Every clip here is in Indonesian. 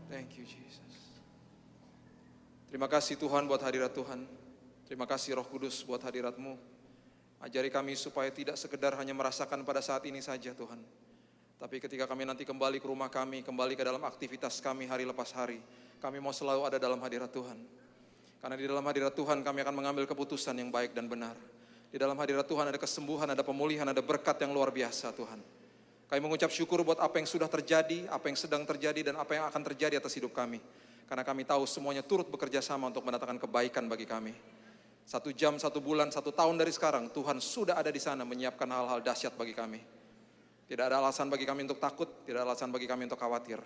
Thank you Jesus. Terima kasih Tuhan buat hadirat Tuhan. Terima kasih Roh Kudus buat hadirat-Mu. Ajari kami supaya tidak sekedar hanya merasakan pada saat ini saja Tuhan. Tapi ketika kami nanti kembali ke rumah kami, kembali ke dalam aktivitas kami hari lepas hari, kami mau selalu ada dalam hadirat Tuhan. Karena di dalam hadirat Tuhan kami akan mengambil keputusan yang baik dan benar. Di dalam hadirat Tuhan ada kesembuhan, ada pemulihan, ada berkat yang luar biasa Tuhan. Kami mengucap syukur buat apa yang sudah terjadi, apa yang sedang terjadi, dan apa yang akan terjadi atas hidup kami. Karena kami tahu semuanya turut bekerja sama untuk mendatangkan kebaikan bagi kami. 1 jam, 1 bulan, 1 tahun dari sekarang, Tuhan sudah ada di sana menyiapkan hal-hal dahsyat bagi kami. Tidak ada alasan bagi kami untuk takut, tidak ada alasan bagi kami untuk khawatir.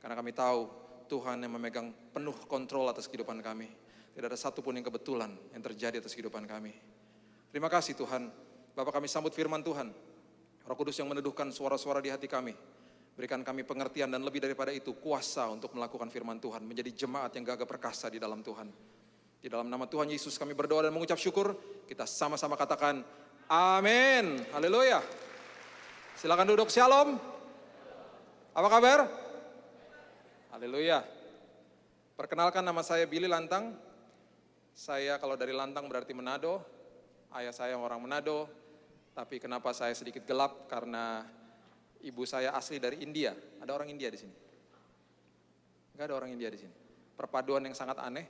Karena kami tahu Tuhan yang memegang penuh kontrol atas kehidupan kami. Tidak ada satupun yang kebetulan yang terjadi atas kehidupan kami. Terima kasih Tuhan. Bapak, kami sambut firman Tuhan. Roh Kudus yang meneduhkan suara-suara di hati kami. Berikan kami pengertian dan lebih daripada itu kuasa untuk melakukan firman Tuhan. Menjadi jemaat yang gagah perkasa di dalam Tuhan. Di dalam nama Tuhan Yesus kami berdoa dan mengucap syukur. Kita sama-sama katakan amin. Haleluya. Silakan duduk. Shalom. Apa kabar? Haleluya. Perkenalkan, nama saya Billy Lantang. Saya kalau dari Lantang berarti Manado. Ayah saya orang Manado. Tapi kenapa saya sedikit gelap? Karena ibu saya asli dari India. Ada orang India di sini? Enggak ada orang India di sini. Perpaduan yang sangat aneh.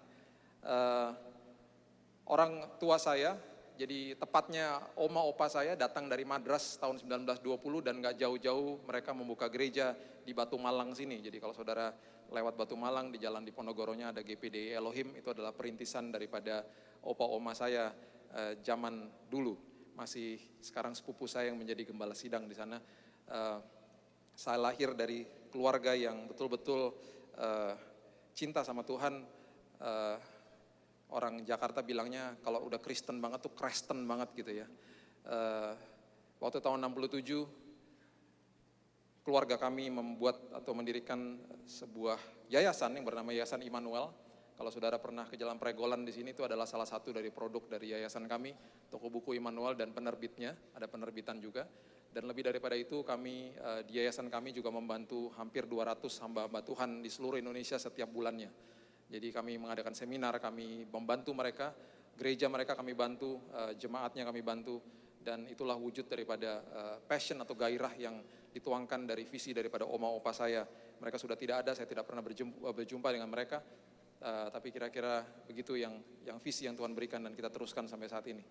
Orang tua saya, jadi tepatnya oma opa saya datang dari Madras tahun 1920 dan gak jauh-jauh mereka membuka gereja di Batu Malang sini. Jadi kalau saudara lewat Batu Malang di jalan Diponegoronya ada GPD Elohim, itu adalah perintisan daripada opa oma saya zaman dulu. Masih sekarang sepupu saya yang menjadi gembala sidang di sana. Saya lahir dari keluarga yang betul-betul cinta sama Tuhan. Orang Jakarta bilangnya kalau udah Kristen banget tuh Kristen banget gitu ya. Waktu tahun 67 keluarga kami membuat atau mendirikan sebuah yayasan yang bernama Yayasan Immanuel. Kalau saudara pernah ke Jalan Pregolan di sini, itu adalah salah satu dari produk dari yayasan kami, toko buku Immanuel dan penerbitnya, ada penerbitan juga. Dan lebih daripada itu kami di yayasan kami juga membantu hampir 200 hamba-hamba Tuhan di seluruh Indonesia setiap bulannya. Jadi kami mengadakan seminar, kami membantu mereka, gereja mereka kami bantu, jemaatnya kami bantu, dan itulah wujud daripada passion atau gairah yang dituangkan dari visi daripada oma opa saya. Mereka sudah tidak ada, saya tidak pernah berjumpa dengan mereka, tapi kira-kira begitu yang visi yang Tuhan berikan dan kita teruskan sampai saat ini.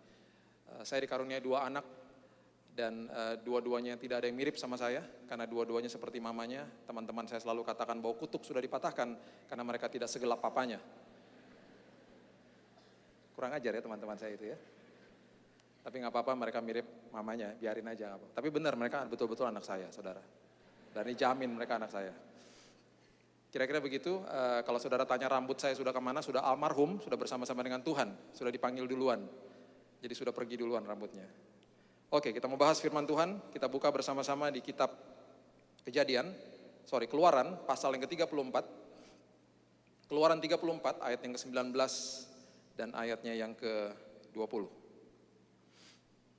Saya dikaruniai 2 anak dan dua-duanya tidak ada yang mirip sama saya karena dua-duanya seperti mamanya. Teman-teman saya selalu katakan bahwa kutub sudah dipatahkan karena mereka tidak segelap papanya. Kurang ajar ya teman-teman saya itu ya. Tapi nggak apa-apa, mereka mirip mamanya, biarin aja nggak apa-apa. Tapi benar, mereka betul-betul anak saya, saudara. Dan dijamin mereka anak saya. Kira-kira begitu. Kalau saudara tanya rambut saya sudah kemana, sudah almarhum, sudah bersama-sama dengan Tuhan, sudah dipanggil duluan. Jadi sudah pergi duluan rambutnya. Oke, kita mau bahas firman Tuhan. Kita buka bersama-sama di kitab Keluaran, pasal yang ke-34. Keluaran 34, ayat yang ke-19 dan ayatnya yang ke-20.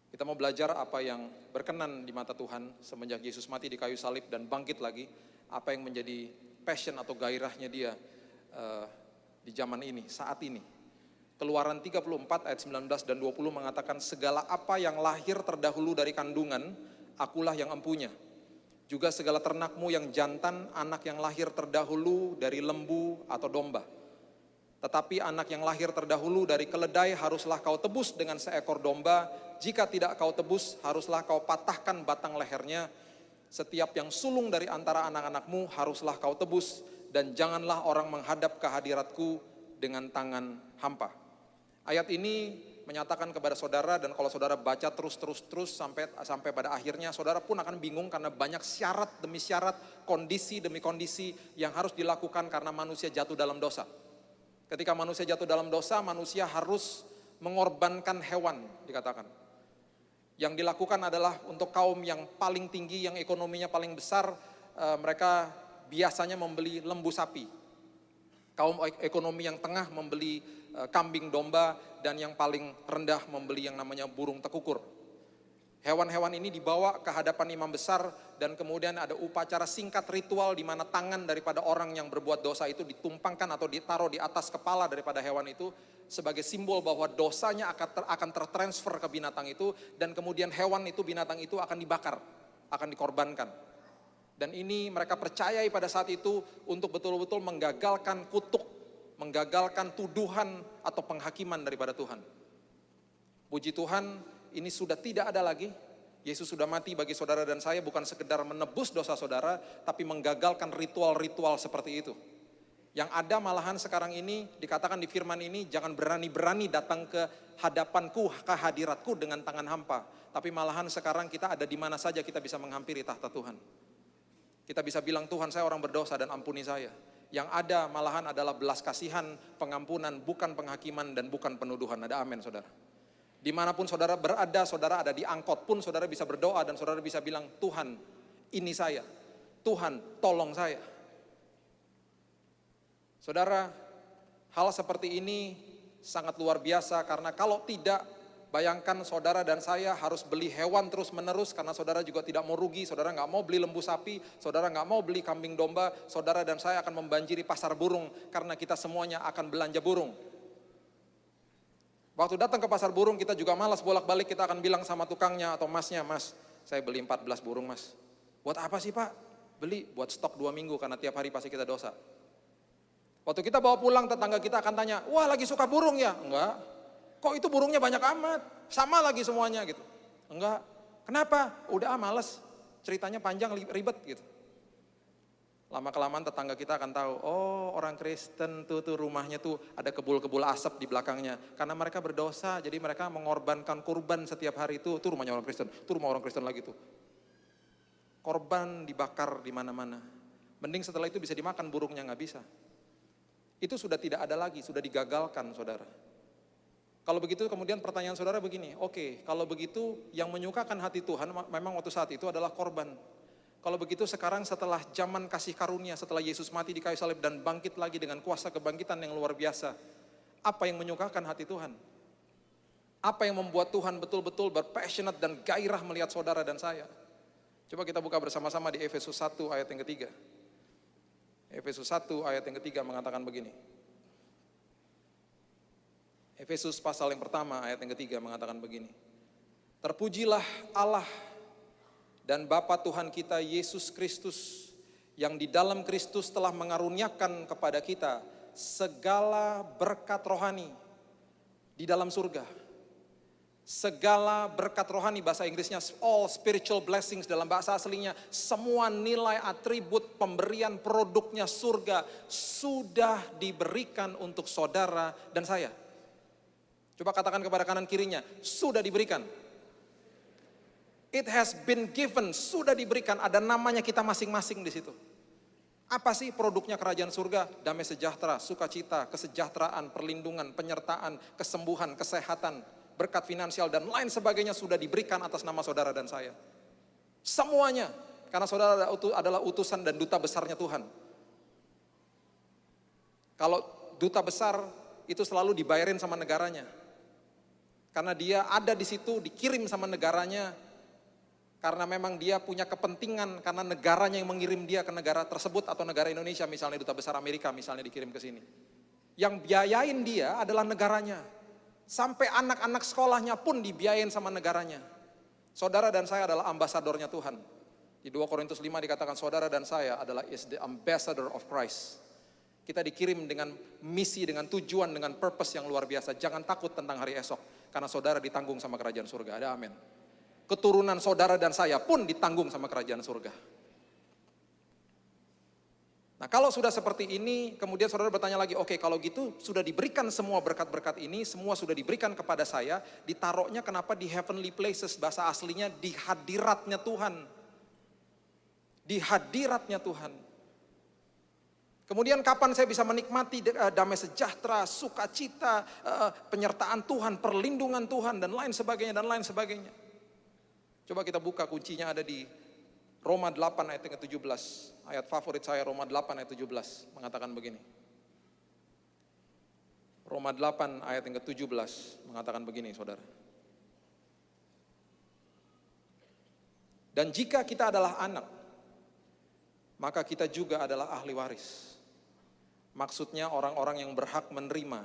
Kita mau belajar apa yang berkenan di mata Tuhan semenjak Yesus mati di kayu salib dan bangkit lagi. Apa yang menjadi passion atau gairahnya dia di zaman ini, saat ini. Keluaran 34 ayat 19 dan 20 mengatakan, segala apa yang lahir terdahulu dari kandungan, akulah yang empunya. Juga segala ternakmu yang jantan, anak yang lahir terdahulu dari lembu atau domba. Tetapi anak yang lahir terdahulu dari keledai haruslah kau tebus dengan seekor domba. Jika tidak kau tebus, haruslah kau patahkan batang lehernya. Setiap yang sulung dari antara anak-anakmu haruslah kau tebus. Dan janganlah orang menghadap ke hadiratku dengan tangan hampa. Ayat ini menyatakan kepada saudara, dan kalau saudara baca terus sampai pada akhirnya, saudara pun akan bingung karena banyak syarat demi syarat, kondisi demi kondisi yang harus dilakukan karena manusia jatuh dalam dosa. Ketika manusia jatuh dalam dosa, manusia harus mengorbankan hewan, dikatakan. Yang dilakukan adalah untuk kaum yang paling tinggi, yang ekonominya paling besar, mereka biasanya membeli lembu sapi. Kaum ekonomi yang tengah membeli kambing domba, dan yang paling rendah membeli yang namanya burung tekukur. Hewan-hewan ini dibawa ke hadapan imam besar dan kemudian ada upacara singkat ritual di mana tangan daripada orang yang berbuat dosa itu ditumpangkan atau ditaruh di atas kepala daripada hewan itu sebagai simbol bahwa dosanya akan tertransfer ke binatang itu, dan kemudian hewan itu, binatang itu akan dibakar, akan dikorbankan. Dan ini mereka percayai pada saat itu untuk betul-betul menggagalkan kutuk, menggagalkan tuduhan atau penghakiman daripada Tuhan. Puji Tuhan, ini sudah tidak ada lagi. Yesus sudah mati bagi saudara dan saya, bukan sekedar menebus dosa saudara, tapi menggagalkan ritual-ritual seperti itu. Yang ada malahan sekarang ini, dikatakan di firman ini, jangan berani-berani datang ke hadapanku, ke hadiratku dengan tangan hampa. Tapi malahan sekarang kita ada di mana saja kita bisa menghampiri tahta Tuhan. Kita bisa bilang, Tuhan saya orang berdosa dan ampuni saya. Yang ada malahan adalah belas kasihan, pengampunan, bukan penghakiman dan bukan penuduhan. Ada amin saudara. Dimanapun saudara berada, saudara ada di angkot pun saudara bisa berdoa dan saudara bisa bilang, Tuhan ini saya, Tuhan tolong saya. Saudara, hal seperti ini sangat luar biasa karena kalau tidak, bayangkan saudara dan saya harus beli hewan terus menerus karena saudara juga tidak mau rugi, saudara nggak mau beli lembu sapi, saudara nggak mau beli kambing domba, saudara dan saya akan membanjiri pasar burung karena kita semuanya akan belanja burung. Waktu datang ke pasar burung kita juga malas bolak-balik, kita akan bilang sama tukangnya atau masnya, Mas saya beli 14 burung mas. Buat apa sih Pak? Beli buat stok 2 minggu karena tiap hari pasti kita dosa. Waktu kita bawa pulang tetangga kita akan tanya, wah lagi suka burung ya? Enggak. Kok itu burungnya banyak amat? Sama lagi semuanya gitu. Enggak. Kenapa? Udah males. Ceritanya panjang ribet gitu. Lama-kelamaan tetangga kita akan tahu, oh orang Kristen tuh rumahnya tuh ada kebul-kebul asap di belakangnya. Karena mereka berdosa, jadi mereka mengorbankan kurban setiap hari itu rumahnya orang Kristen, itu rumah orang Kristen lagi tuh. Korban dibakar di mana-mana. Mending setelah itu bisa dimakan, burungnya nggak bisa. Itu sudah tidak ada lagi, sudah digagalkan saudara. Kalau begitu kemudian pertanyaan saudara begini, oke, kalau begitu yang menyukakan hati Tuhan memang waktu saat itu adalah korban. Kalau begitu sekarang setelah zaman kasih karunia, setelah Yesus mati di kayu salib dan bangkit lagi dengan kuasa kebangkitan yang luar biasa, apa yang menyukakan hati Tuhan? Apa yang membuat Tuhan betul-betul berpassionate dan gairah melihat saudara dan saya? Coba kita buka bersama-sama di Efesus 1 ayat yang ketiga. Efesus 1 ayat yang ketiga mengatakan begini. Efesus pasal yang pertama ayat yang ketiga mengatakan begini. Terpujilah Allah dan Bapa Tuhan kita Yesus Kristus, yang di dalam Kristus telah mengaruniakan kepada kita segala berkat rohani di dalam surga. Segala berkat rohani, bahasa Inggrisnya all spiritual blessings, dalam bahasa aslinya semua nilai atribut pemberian produknya surga sudah diberikan untuk saudara dan saya. Coba katakan kepada kanan kirinya, sudah diberikan. It has been given, sudah diberikan, ada namanya kita masing-masing di situ. Apa sih produknya kerajaan surga? Damai sejahtera, sukacita, kesejahteraan, perlindungan, penyertaan, kesembuhan, kesehatan, berkat finansial dan lain sebagainya sudah diberikan atas nama saudara dan saya. Semuanya, karena saudara adalah utusan dan duta besarnya Tuhan. Kalau duta besar itu selalu dibayarin sama negaranya. Karena dia ada di situ, dikirim sama negaranya. Karena memang dia punya kepentingan, karena negaranya yang mengirim dia ke negara tersebut atau negara Indonesia, misalnya duta besar Amerika misalnya dikirim ke sini. Yang biayain dia adalah negaranya. Sampai anak-anak sekolahnya pun dibiayain sama negaranya. Saudara dan saya adalah ambasadornya Tuhan. Di 2 Korintus 5 dikatakan saudara dan saya adalah is the ambassador of Christ. Kita dikirim dengan misi, dengan tujuan, dengan purpose yang luar biasa. Jangan takut tentang hari esok, karena saudara ditanggung sama kerajaan surga. Ada amin. Keturunan saudara dan saya pun ditanggung sama kerajaan surga. Nah kalau sudah seperti ini, kemudian saudara bertanya lagi, oke kalau gitu sudah diberikan semua berkat-berkat ini, semua sudah diberikan kepada saya, ditaruhnya kenapa di heavenly places, bahasa aslinya di hadiratnya Tuhan. Di hadiratnya Tuhan. Kemudian kapan saya bisa menikmati damai sejahtera, sukacita, penyertaan Tuhan, perlindungan Tuhan, dan lain sebagainya, dan lain sebagainya. Coba kita buka, kuncinya ada di Roma 8 ayat yang ke-17. Ayat favorit saya Roma 8 ayat 17 mengatakan begini. Roma 8 ayat yang ke-17 mengatakan begini saudara. Dan jika kita adalah anak, maka kita juga adalah ahli waris. Maksudnya orang-orang yang berhak menerima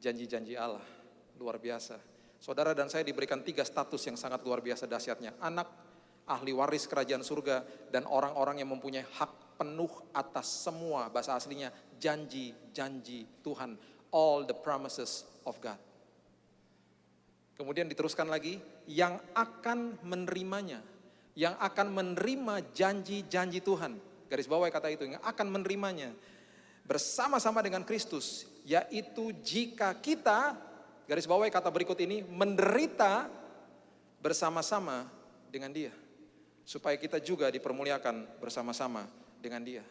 janji-janji Allah. Luar biasa. Saudara dan saya diberikan 3 status yang sangat luar biasa dahsyatnya. Anak, ahli waris kerajaan surga, dan orang-orang yang mempunyai hak penuh atas semua, bahasa aslinya, janji-janji Tuhan. All the promises of God. Kemudian diteruskan lagi, yang akan menerimanya. Yang akan menerima janji-janji Tuhan. Garis bawah kata itu, yang akan menerimanya. Bersama-sama dengan Kristus, yaitu jika kita, garis bawah kata berikut ini, menderita bersama-sama dengan Dia. Supaya kita juga dipermuliakan bersama-sama dengan Dia.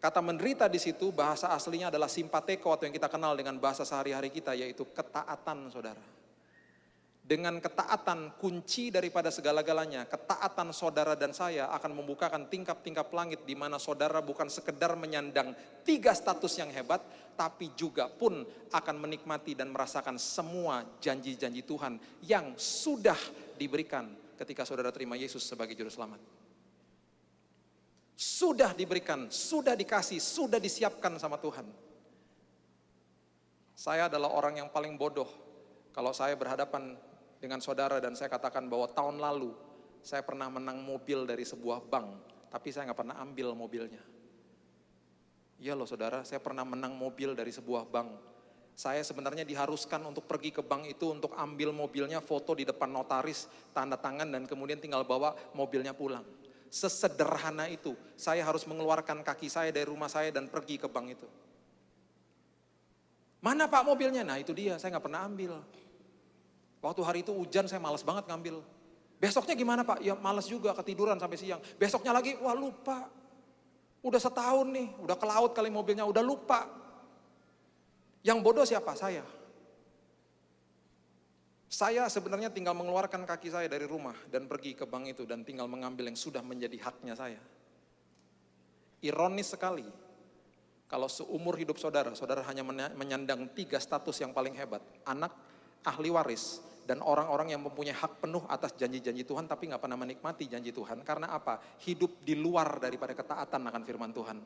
Kata menderita di situ bahasa aslinya adalah simpateko, atau yang kita kenal dengan bahasa sehari-hari kita, yaitu ketaatan, saudara. Dengan ketaatan, kunci daripada segala-galanya, ketaatan saudara dan saya akan membukakan tingkap-tingkap langit di mana saudara bukan sekedar menyandang 3 status yang hebat, tapi juga pun akan menikmati dan merasakan semua janji-janji Tuhan yang sudah diberikan ketika saudara terima Yesus sebagai juru selamat. Sudah diberikan, sudah dikasih, sudah disiapkan sama Tuhan. Saya adalah orang yang paling bodoh kalau saya berhadapan dengan saudara dan saya katakan bahwa tahun lalu saya pernah menang mobil dari sebuah bank, tapi saya nggak pernah ambil mobilnya. Iya loh saudara, saya pernah menang mobil dari sebuah bank. Saya sebenarnya diharuskan untuk pergi ke bank itu untuk ambil mobilnya, foto di depan notaris, tanda tangan, dan kemudian tinggal bawa mobilnya pulang. Sesederhana itu, saya harus mengeluarkan kaki saya dari rumah saya dan pergi ke bank itu. Mana Pak mobilnya? Nah itu dia, saya nggak pernah ambil. Waktu hari itu hujan, saya malas banget ngambil. Besoknya gimana Pak? Ya malas juga, ketiduran sampai siang. Besoknya lagi, wah lupa. Udah setahun nih, udah ke laut kali mobilnya, udah lupa. Yang bodoh siapa? Saya sebenarnya tinggal mengeluarkan kaki saya dari rumah dan pergi ke bank itu dan tinggal mengambil yang sudah menjadi haknya saya. Ironis sekali, kalau seumur hidup saudara, saudara hanya menyandang 3 status yang paling hebat. Anak, ahli waris, dan orang-orang yang mempunyai hak penuh atas janji-janji Tuhan tapi gak pernah menikmati janji Tuhan. Karena apa? Hidup di luar daripada ketaatan akan firman Tuhan.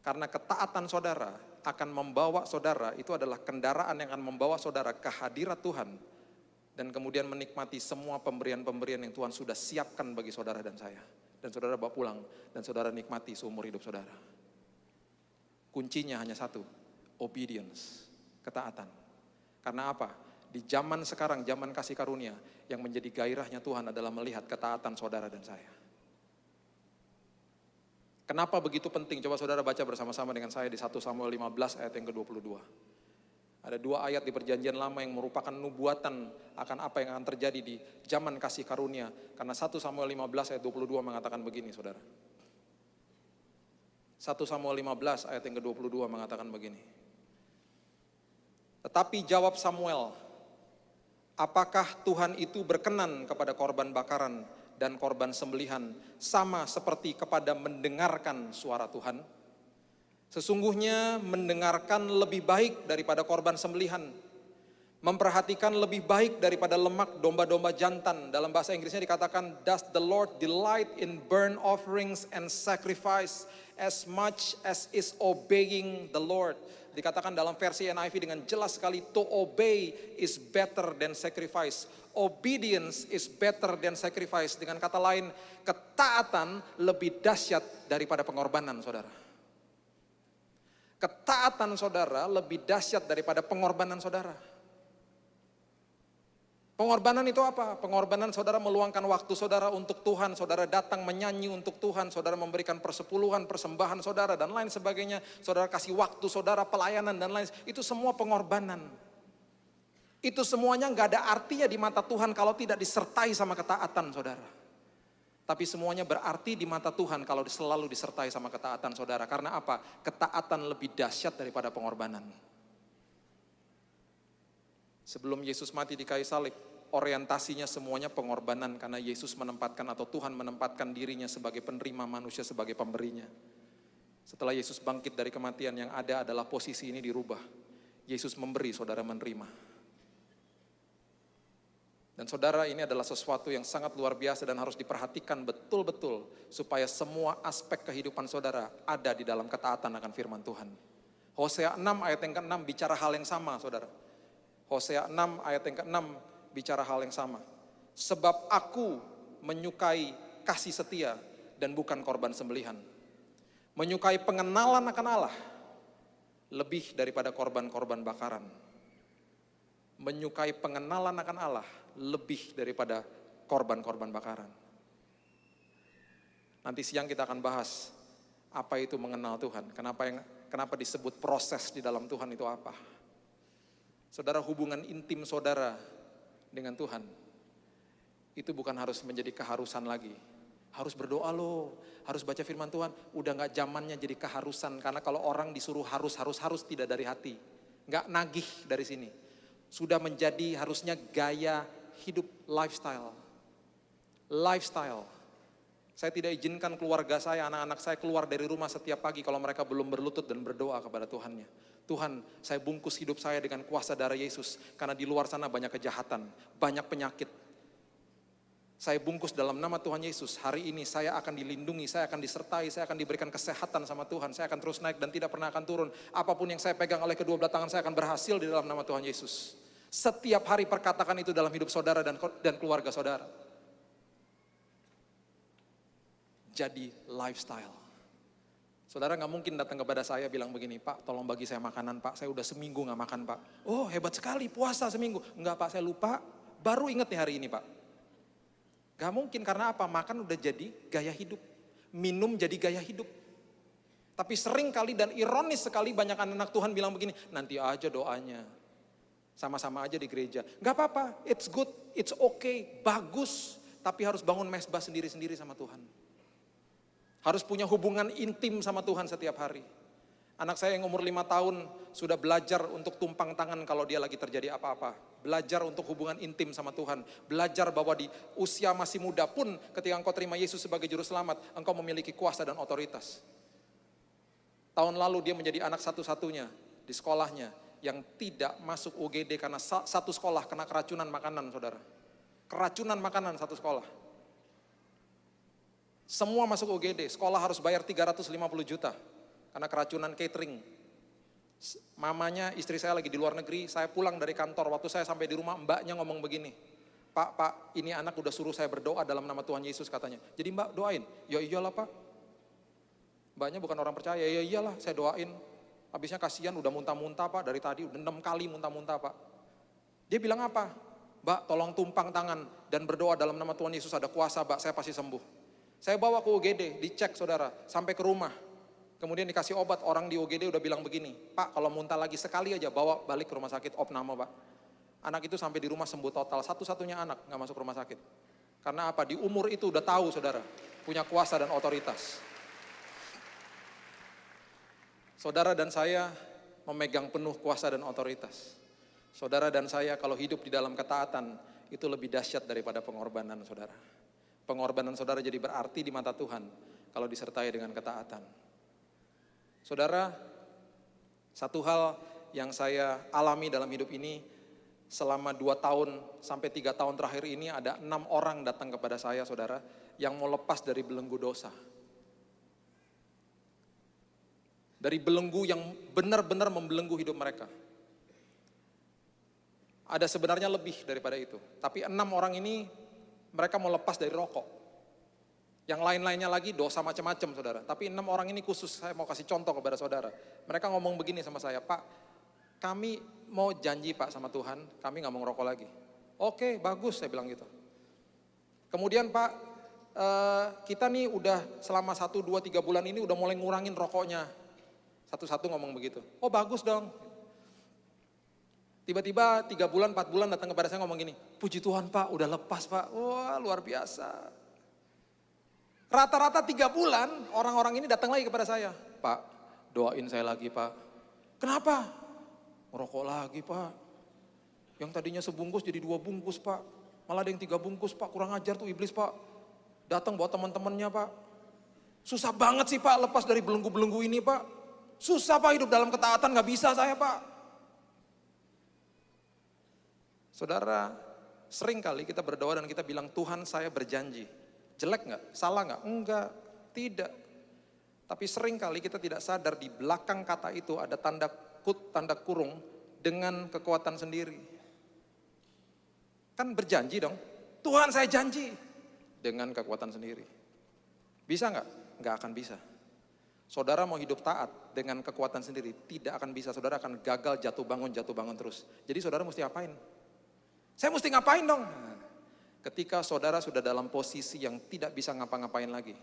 Karena ketaatan saudara akan membawa saudara, itu adalah kendaraan yang akan membawa saudara ke hadirat Tuhan. Dan kemudian menikmati semua pemberian-pemberian yang Tuhan sudah siapkan bagi saudara dan saya. Dan saudara bawa pulang, dan saudara nikmati seumur hidup saudara. Kuncinya hanya satu, obedience, ketaatan. Karena apa? Di zaman sekarang, zaman kasih karunia, yang menjadi gairahnya Tuhan adalah melihat ketaatan saudara dan saya. Kenapa begitu penting? Coba saudara baca bersama-sama dengan saya di 1 Samuel 15 ayat yang ke-22. Ada 2 ayat di perjanjian lama yang merupakan nubuatan akan apa yang akan terjadi di zaman kasih karunia. Karena 1 Samuel 15 ayat 22 mengatakan begini saudara. 1 Samuel 15 ayat yang ke-22 mengatakan begini. Tetapi jawab Samuel, apakah Tuhan itu berkenan kepada korban bakaran dan korban sembelihan sama seperti kepada mendengarkan suara Tuhan? Sesungguhnya mendengarkan lebih baik daripada korban sembelihan, memperhatikan lebih baik daripada lemak domba-domba jantan. Dalam bahasa Inggrisnya dikatakan, does the Lord delight in burnt offerings and sacrifice as much as is obeying the Lord? Dikatakan dalam versi NIV dengan jelas sekali, to obey is better than sacrifice. Obedience is better than sacrifice. Dengan kata lain, ketaatan lebih dahsyat daripada pengorbanan saudara. Ketaatan saudara lebih dahsyat daripada pengorbanan saudara. Pengorbanan itu apa? Pengorbanan saudara meluangkan waktu saudara untuk Tuhan, saudara datang menyanyi untuk Tuhan, saudara memberikan persepuluhan, persembahan saudara dan lain sebagainya, saudara kasih waktu saudara, pelayanan dan lain, itu semua pengorbanan. Itu semuanya gak ada artinya di mata Tuhan kalau tidak disertai sama ketaatan saudara. Tapi semuanya berarti di mata Tuhan kalau selalu disertai sama ketaatan saudara. Karena apa? Ketaatan lebih dahsyat daripada pengorbanan. Sebelum Yesus mati di kayu salib, orientasinya semuanya pengorbanan karena Yesus menempatkan atau Tuhan menempatkan dirinya sebagai penerima, manusia sebagai pemberinya. Setelah Yesus bangkit dari kematian, yang ada adalah posisi ini dirubah. Yesus memberi, saudara menerima. Dan saudara, ini adalah sesuatu yang sangat luar biasa dan harus diperhatikan betul-betul supaya semua aspek kehidupan saudara ada di dalam ketaatan akan firman Tuhan. Hosea 6 ayat yang ke-6 bicara hal yang sama, saudara. Hosea 6 ayat yang ke-6 bicara hal yang sama. Sebab aku menyukai kasih setia dan bukan korban sembelihan. Menyukai pengenalan akan Allah lebih daripada korban-korban bakaran. Menyukai pengenalan akan Allah lebih daripada korban-korban bakaran. Nanti siang kita akan bahas apa itu mengenal Tuhan. Kenapa disebut proses di dalam Tuhan itu apa? Saudara, hubungan intim saudara dengan Tuhan itu bukan harus menjadi keharusan lagi. Harus berdoa loh, harus baca firman Tuhan. Udah gak zamannya jadi keharusan. Karena kalau orang disuruh harus tidak dari hati. Gak nagih dari sini. Sudah menjadi harusnya gaya hidup, lifestyle. Saya tidak izinkan keluarga saya, anak-anak saya keluar dari rumah setiap pagi kalau mereka belum berlutut dan berdoa kepada Tuhannya. Tuhan, saya bungkus hidup saya dengan kuasa darah Yesus. Karena di luar sana banyak kejahatan, banyak penyakit. Saya bungkus dalam nama Tuhan Yesus. Hari ini saya akan dilindungi, saya akan disertai, saya akan diberikan kesehatan sama Tuhan. Saya akan terus naik dan tidak pernah akan turun. Apapun yang saya pegang oleh kedua belah tangan saya akan berhasil di dalam nama Tuhan Yesus. Setiap hari perkatakan itu dalam hidup saudara dan keluarga saudara. Jadi lifestyle. Saudara gak mungkin datang kepada saya bilang begini, Pak tolong bagi saya makanan Pak, saya udah seminggu gak makan Pak. Oh hebat sekali puasa seminggu. Enggak Pak, saya lupa, baru ingat nih hari ini Pak. Gak mungkin, karena apa? Makan udah jadi gaya hidup. Minum jadi gaya hidup. Tapi sering kali dan ironis sekali banyak anak Tuhan bilang begini, nanti aja doanya. Sama-sama aja di gereja. Gak apa-apa, it's good, it's okay, bagus. Tapi harus bangun mesbah sendiri-sendiri sama Tuhan. Harus punya hubungan intim sama Tuhan setiap hari. Anak saya yang umur 5 tahun sudah belajar untuk tumpang tangan kalau dia lagi terjadi apa-apa. Belajar untuk hubungan intim sama Tuhan. Belajar bahwa di usia masih muda pun ketika engkau terima Yesus sebagai juru selamat, engkau memiliki kuasa dan otoritas. Tahun lalu dia menjadi anak satu-satunya di sekolahnya yang tidak masuk UGD karena satu sekolah kena keracunan makanan, saudara. Keracunan makanan satu sekolah. Semua masuk UGD, sekolah harus bayar 350 juta. Karena keracunan catering. Mamanya, istri saya lagi di luar negeri, saya pulang dari kantor, waktu saya sampai di rumah mbaknya ngomong begini, Pak, ini anak udah suruh saya berdoa dalam nama Tuhan Yesus katanya. Jadi mbak doain, ya iyalah Pak. Mbaknya bukan orang percaya, ya iyalah saya doain. Habisnya kasihan udah muntah-muntah Pak, dari tadi udah 6 kali muntah-muntah Pak. Dia bilang apa? Mbak tolong tumpang tangan dan berdoa dalam nama Tuhan Yesus, ada kuasa Mbak, saya pasti sembuh. Saya bawa ke UGD, dicek saudara, sampai ke rumah. Kemudian dikasih obat, orang di UGD udah bilang begini, Pak kalau muntah lagi sekali aja bawa balik ke rumah sakit opname Pak. Anak itu sampai di rumah sembuh total, satu-satunya anak gak masuk rumah sakit. Karena apa? Di umur itu udah tahu saudara, punya kuasa dan otoritas. Saudara dan saya memegang penuh kuasa dan otoritas. Saudara dan saya kalau hidup di dalam ketaatan, itu lebih dahsyat daripada pengorbanan saudara. Pengorbanan saudara jadi berarti di mata Tuhan, kalau disertai dengan ketaatan. Saudara, satu hal yang saya alami dalam hidup ini, selama 2 tahun sampai 3 tahun terakhir ini ada 6 orang datang kepada saya saudara, yang mau lepas dari belenggu dosa. Dari belenggu yang benar-benar membelenggu hidup mereka. Ada sebenarnya lebih daripada itu, tapi 6 orang ini mereka mau lepas dari rokok. Yang lain-lainnya lagi dosa macam-macam saudara. Tapi 6 orang ini khusus saya mau kasih contoh kepada saudara. Mereka ngomong begini sama saya, Pak kami mau janji Pak sama Tuhan, kami gak mau ngerokok lagi. Oke bagus saya bilang gitu. Kemudian Pak kita nih udah selama 1, 2, 3 bulan ini udah mulai ngurangin rokoknya. Satu-satu ngomong begitu. Oh bagus dong. Tiba-tiba 3 bulan, 4 bulan datang kepada saya ngomong gini, puji Tuhan Pak udah lepas Pak. Wah luar biasa. Rata-rata 3 bulan orang-orang ini datang lagi kepada saya. Pak, doain saya lagi Pak. Kenapa? Merokok lagi Pak. Yang tadinya sebungkus jadi 2 bungkus Pak. Malah ada yang 3 bungkus Pak, kurang ajar tuh iblis Pak. Datang bawa teman-temannya Pak. Susah banget sih Pak lepas dari belenggu-belenggu ini Pak. Susah Pak hidup dalam ketaatan, gak bisa saya Pak. Saudara, Sering kali kita berdoa dan kita bilang, Tuhan saya berjanji. Jelek nggak? Salah nggak? Enggak, tidak. Tapi sering kali kita tidak sadar di belakang kata itu ada tanda kurung dengan kekuatan sendiri. Kan berjanji dong, Tuhan saya janji. Dengan kekuatan sendiri. Bisa nggak? Nggak akan bisa. Saudara mau hidup taat dengan kekuatan sendiri, tidak akan bisa. Saudara akan gagal jatuh bangun terus. Jadi saudara mesti ngapain? Saya mesti ngapain dong? Ketika saudara sudah dalam posisi yang tidak bisa ngapa-ngapain lagi.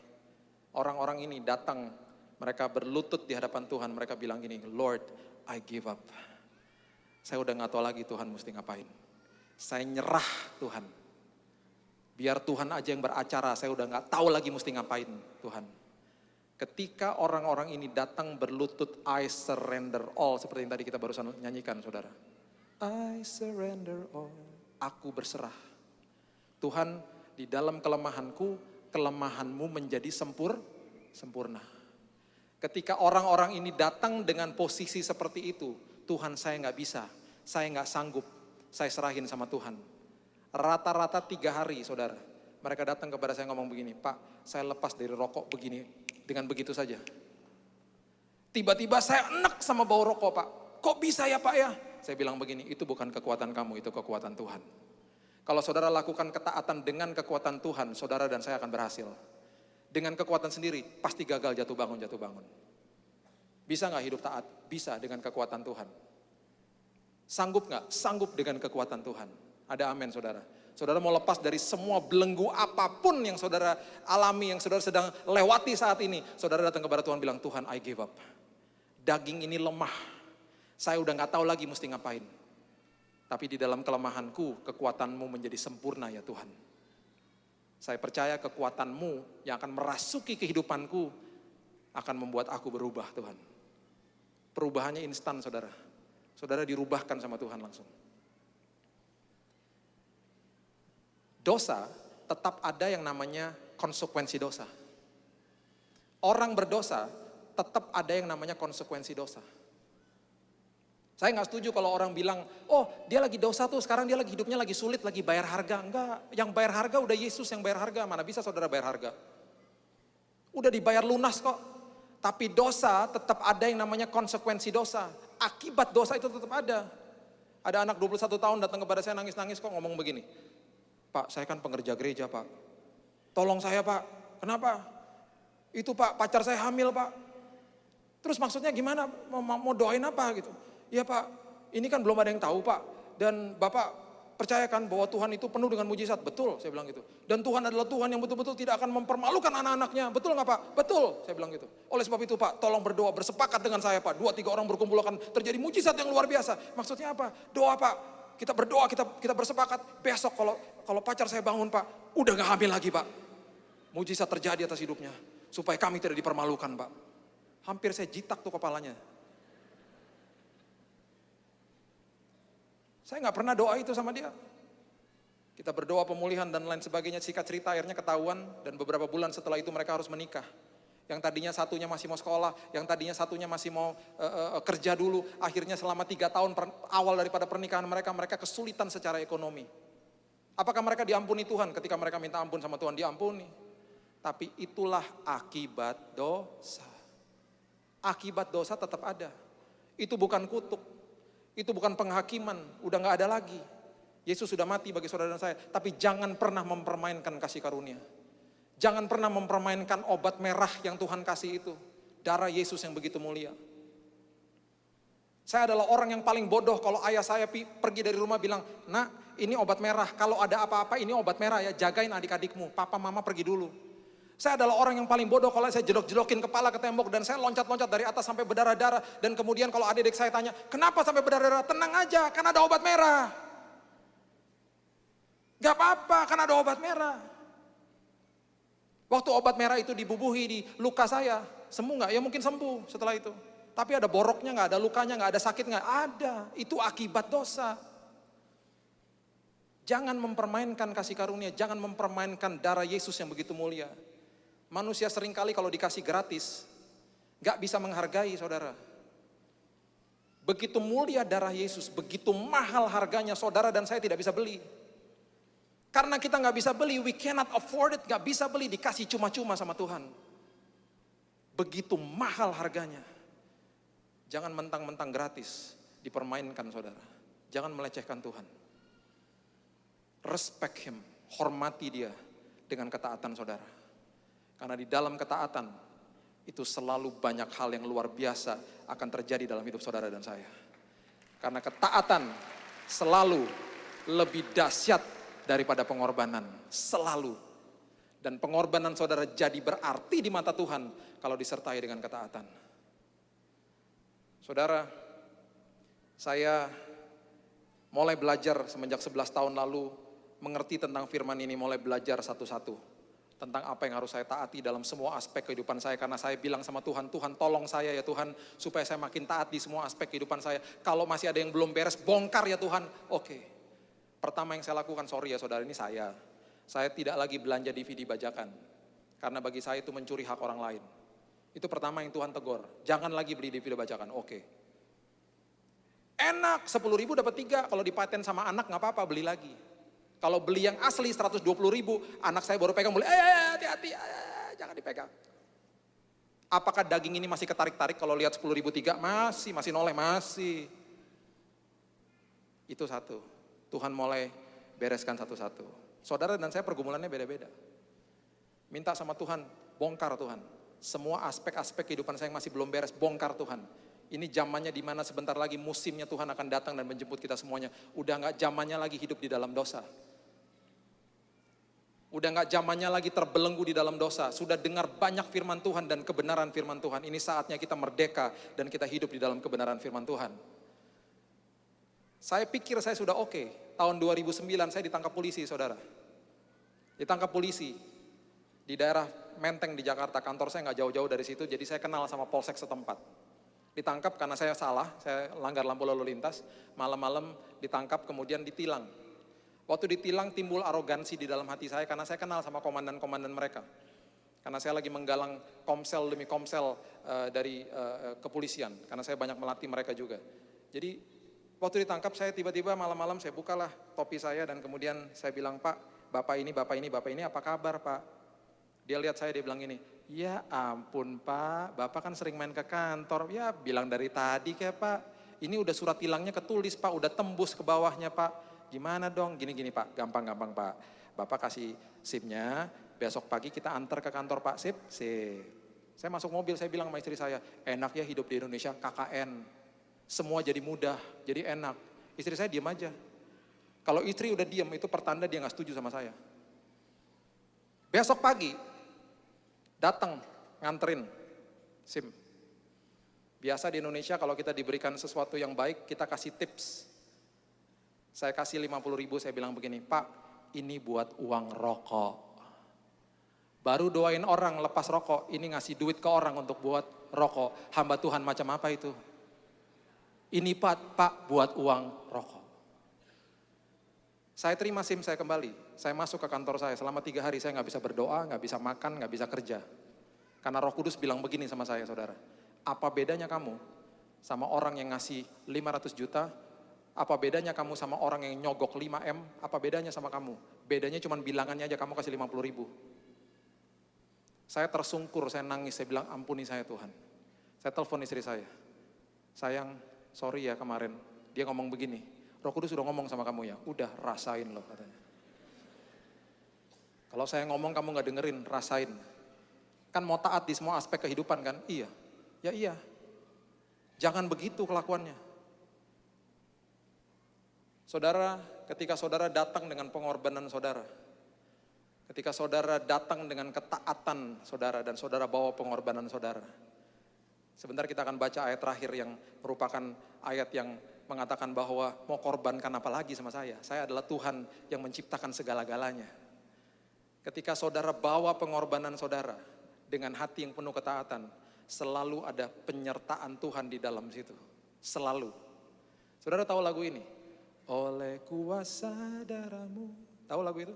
Orang-orang ini datang, mereka berlutut di hadapan Tuhan, mereka bilang gini, Lord, I give up. Saya udah gak tahu lagi Tuhan mesti ngapain. Saya nyerah Tuhan. Biar Tuhan aja yang beracara, saya udah gak tahu lagi mesti ngapain Tuhan. Ketika orang-orang ini datang berlutut, I surrender all. Seperti yang tadi kita barusan nyanyikan saudara. I surrender all. Aku berserah. Tuhan, di dalam kelemahanku, kelemahanmu menjadi sempurna. Ketika orang-orang ini datang dengan posisi seperti itu, Tuhan saya gak bisa, saya gak sanggup, saya serahin sama Tuhan. Rata-rata 3 hari saudara, mereka datang kepada saya ngomong begini, Pak saya lepas dari rokok begini, dengan begitu saja. Tiba-tiba saya enek sama bau rokok Pak, kok bisa ya Pak ya? Saya bilang begini, itu bukan kekuatan kamu, itu kekuatan Tuhan. Kalau saudara lakukan ketaatan dengan kekuatan Tuhan, saudara dan saya akan berhasil. Dengan kekuatan sendiri, pasti gagal jatuh bangun. Bisa gak hidup taat? Bisa dengan kekuatan Tuhan. Sanggup gak? Sanggup dengan kekuatan Tuhan. Ada amin saudara. Saudara mau lepas dari semua belenggu apapun yang saudara alami, yang saudara sedang lewati saat ini. Saudara datang kepada Tuhan bilang, Tuhan I give up. Daging ini lemah. Saya udah gak tahu lagi mesti ngapain. Tapi di dalam kelemahanku, kekuatanmu menjadi sempurna ya Tuhan. Saya percaya kekuatanmu yang akan merasuki kehidupanku, akan membuat aku berubah Tuhan. Perubahannya instan saudara. Saudara dirubahkan sama Tuhan langsung. Dosa tetap ada yang namanya konsekuensi dosa. Orang berdosa tetap ada yang namanya konsekuensi dosa. Saya gak setuju kalau orang bilang, oh dia lagi dosa tuh, sekarang dia lagi hidupnya lagi sulit, lagi bayar harga. Enggak, yang bayar harga udah Yesus yang bayar harga, mana bisa saudara bayar harga. Udah dibayar lunas kok. Tapi dosa tetap ada yang namanya konsekuensi dosa. Akibat dosa itu tetap ada. Ada anak 21 tahun datang kepada saya nangis-nangis kok ngomong begini. Pak saya kan pengerja gereja Pak. Tolong saya Pak, kenapa? Itu Pak pacar saya hamil Pak. Terus maksudnya gimana, mau doain apa gitu. Ya Pak, ini kan belum ada yang tahu Pak. Dan Bapak percayakan bahwa Tuhan itu penuh dengan mujizat. Betul, saya bilang gitu. Dan Tuhan adalah Tuhan yang betul-betul tidak akan mempermalukan anak-anaknya. Betul nggak Pak? Betul, saya bilang gitu. Oleh sebab itu Pak, tolong berdoa, bersepakat dengan saya Pak. 2-3 orang berkumpul akan terjadi mujizat yang luar biasa. Maksudnya apa? Doa Pak. Kita berdoa, kita bersepakat. Besok kalau pacar saya bangun Pak, udah gak hamil lagi Pak. Mujizat terjadi atas hidupnya. Supaya kami tidak dipermalukan Pak. Hampir saya jitak tuh kepalanya. Saya gak pernah doa itu sama dia. Kita berdoa pemulihan dan lain sebagainya, singkat cerita akhirnya ketahuan. Dan beberapa bulan setelah itu mereka harus menikah. Yang tadinya satunya masih mau sekolah, yang tadinya satunya masih mau kerja dulu. Akhirnya selama 3 tahun awal daripada pernikahan mereka kesulitan secara ekonomi. Apakah mereka diampuni Tuhan ketika mereka minta ampun sama Tuhan? Diampuni. Tapi itulah akibat dosa. Akibat dosa tetap ada. Itu bukan kutuk. Itu bukan penghakiman, udah gak ada lagi. Yesus sudah mati bagi saudara dan saya, tapi jangan pernah mempermainkan kasih karunia. Jangan pernah mempermainkan obat merah yang Tuhan kasih itu. Darah Yesus yang begitu mulia. Saya adalah orang yang paling bodoh kalau ayah saya pergi dari rumah bilang, nak ini obat merah, kalau ada apa-apa ini obat merah ya, jagain adik-adikmu, papa mama pergi dulu. Saya adalah orang yang paling bodoh kalau saya jedok-jedokin kepala ke tembok dan saya loncat-loncat dari atas sampai berdarah-darah. Dan kemudian kalau adik-adik saya tanya, kenapa sampai berdarah-darah? Tenang aja, kan ada obat merah. Gak apa-apa, kan ada obat merah. Waktu obat merah itu dibubuhi di luka saya, sembuh gak? Ya mungkin sembuh setelah itu. Tapi ada boroknya gak, ada lukanya gak, ada sakit gak? Ada, itu akibat dosa. Jangan mempermainkan kasih karunia, jangan mempermainkan darah Yesus yang begitu mulia. Manusia seringkali kalau dikasih gratis, gak bisa menghargai saudara. Begitu mulia darah Yesus, begitu mahal harganya, saudara dan saya tidak bisa beli. Karena kita nggak bisa beli, we cannot afford it, nggak bisa beli, dikasih cuma-cuma sama Tuhan. Begitu mahal harganya. Jangan mentang-mentang gratis dipermainkan saudara. Jangan melecehkan Tuhan. Respect him, hormati dia dengan ketaatan saudara. Karena di dalam ketaatan itu selalu banyak hal yang luar biasa akan terjadi dalam hidup saudara dan saya. Karena ketaatan selalu lebih dahsyat daripada pengorbanan, selalu. Dan pengorbanan saudara jadi berarti di mata Tuhan kalau disertai dengan ketaatan. Saudara, saya mulai belajar semenjak 11 tahun lalu, mengerti tentang firman ini, mulai belajar satu-satu. Tentang apa yang harus saya taati dalam semua aspek kehidupan saya. Karena saya bilang sama Tuhan, Tuhan tolong saya ya Tuhan, supaya saya makin taat di semua aspek kehidupan saya. Kalau masih ada yang belum beres, bongkar ya Tuhan. Oke. Pertama yang saya lakukan, sorry ya saudara, ini saya tidak lagi belanja DVD bajakan. Karena bagi saya itu mencuri hak orang lain. Itu pertama yang Tuhan tegur. Jangan lagi beli DVD bajakan, oke. Enak, 10.000 dapat 3, kalau dipaten sama anak gak apa-apa, beli lagi. Kalau beli yang asli 120.000, anak saya baru pegang, boleh, hati-hati, jangan dipegang. Apakah daging ini masih ketarik-tarik kalau lihat 10.000 3? Masih noleh, masih. Itu satu. Tuhan mulai bereskan satu-satu. Saudara dan saya pergumulannya beda-beda. Minta sama Tuhan, bongkar Tuhan. Semua aspek-aspek kehidupan saya yang masih belum beres, bongkar Tuhan. Ini zamannya di mana sebentar lagi musimnya Tuhan akan datang dan menjemput kita semuanya. Udah gak zamannya lagi hidup di dalam dosa. Udah gak zamannya lagi terbelenggu di dalam dosa. Sudah dengar banyak firman Tuhan dan kebenaran firman Tuhan. Ini saatnya kita merdeka dan kita hidup di dalam kebenaran firman Tuhan. Saya pikir saya sudah oke. Tahun 2009 saya ditangkap polisi, saudara. Ditangkap polisi di daerah Menteng di Jakarta. Kantor saya nggak jauh-jauh dari situ, jadi saya kenal sama polsek setempat. Ditangkap karena saya salah, saya langgar lampu lalu lintas. Malam-malam ditangkap, kemudian ditilang. Waktu ditilang timbul arogansi di dalam hati saya karena saya kenal sama komandan-komandan mereka. Karena saya lagi menggalang komsel demi komsel dari kepolisian. Karena saya banyak melatih mereka juga. Jadi waktu ditangkap saya tiba-tiba malam-malam saya bukalah topi saya dan kemudian saya bilang, Pak, Bapak ini, apa kabar Pak? Dia lihat saya, dia bilang gini, ya ampun Pak, Bapak kan sering main ke kantor, ya bilang dari tadi kayak Pak, ini udah surat tilangnya ketulis Pak, udah tembus ke bawahnya Pak, gimana dong, gini-gini Pak, gampang-gampang Pak, Bapak kasih SIM-nya, besok pagi kita antar ke kantor Pak, sip. Saya masuk mobil, saya bilang sama istri saya, enak ya hidup di Indonesia, KKN. Semua jadi mudah, jadi enak. Istri saya diam aja. Kalau istri udah diam, itu pertanda dia gak setuju sama saya. Besok pagi, datang nganterin SIM. Biasa di Indonesia kalau kita diberikan sesuatu yang baik, kita kasih tips. Saya kasih 50.000, saya bilang begini, Pak, ini buat uang rokok. Baru doain orang lepas rokok, ini ngasih duit ke orang untuk buat rokok. Hamba Tuhan macam apa itu? Ini Pak buat uang rokok. Saya terima SIM saya kembali. Saya masuk ke kantor saya. Selama 3 hari saya gak bisa berdoa, gak bisa makan, gak bisa kerja. Karena Roh Kudus bilang begini sama saya, saudara. Apa bedanya kamu sama orang yang ngasih 500 juta? Apa bedanya kamu sama orang yang nyogok 5M? Apa bedanya sama kamu? Bedanya cuma bilangannya aja, kamu kasih 50.000. Saya tersungkur, saya nangis, saya bilang ampuni saya Tuhan. Saya telepon istri saya. Sayang, sorry ya kemarin, dia ngomong begini, Roh Kudus sudah ngomong sama kamu ya, udah rasain loh katanya. Kalau saya ngomong kamu gak dengerin, rasain. Kan mau taat di semua aspek kehidupan kan? Iya, ya iya. Jangan begitu kelakuannya. Saudara, ketika saudara datang dengan pengorbanan saudara, ketika saudara datang dengan ketaatan saudara dan saudara bawa pengorbanan saudara, sebentar kita akan baca ayat terakhir yang merupakan ayat yang mengatakan bahwa mau korbankan apa lagi sama saya. Saya adalah Tuhan yang menciptakan segala-galanya. Ketika saudara bawa pengorbanan saudara dengan hati yang penuh ketaatan, selalu ada penyertaan Tuhan di dalam situ. Selalu. Saudara tahu lagu ini? Oleh kuasa darahmu. Tahu lagu itu?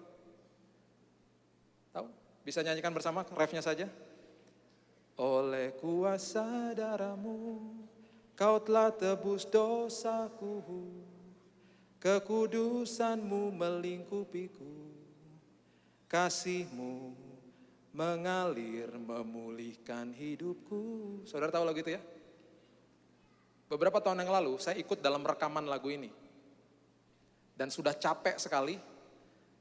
Tahu? Bisa nyanyikan bersama refnya saja? Oleh kuasa darahmu, kau telah tebus dosaku, kekudusanmu melingkupiku. Kasih-Mu mengalir memulihkan hidupku. Saudara tahu lagu itu ya? Beberapa tahun yang lalu saya ikut dalam rekaman lagu ini. Dan sudah capek sekali,